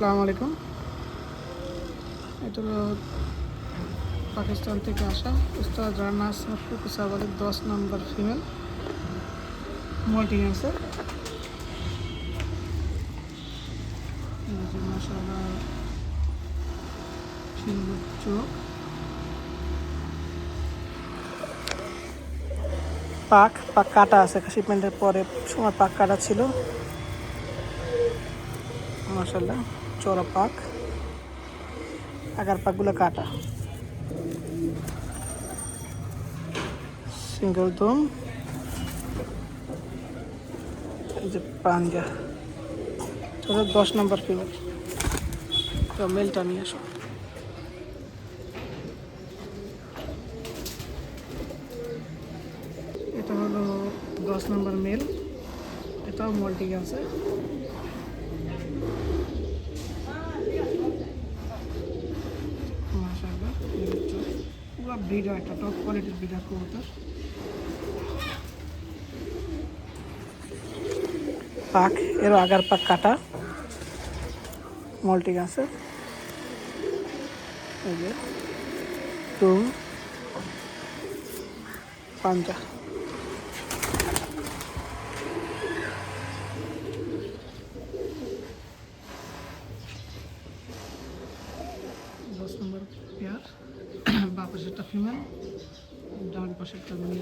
আসসালামু আলাইকুম। এটা হলো পাকিস্তান থেকে আসা উস্তাদ রানা আসমাপুর কুসাবাদের 10 নম্বর ফিমেল মল্টিং আছে। মাশাআল্লাহ সুন্দর চোখ, পাক কাটা আছে, শিপমেন্টের পরে সময় পাক কাটা ছিল। মাশাআল্লাহ চওড়া পাক, আগার পাকগুলো কাটা, সিঙ্গেল দম। এই যে পাঞ্জা, এটা 10 নম্বর ফিমেল। তো মেলটা নিয়ে আসো। এটা হলো 10 নম্বর মেল, এটাও মল্টিং আছে। মাশাআল্লাহ পুরো ব্রিডার, একটা টপ কোয়ালিটির ব্রিডার কবুতর। পাক এর আগার পাক কাটা, মল্টিং আছে। এই যে টুম পাঞ্জা। 10 নম্বর পেয়ার, বাঁ পাশে একটা ফিমেল, ডান পাশে একটা মেল।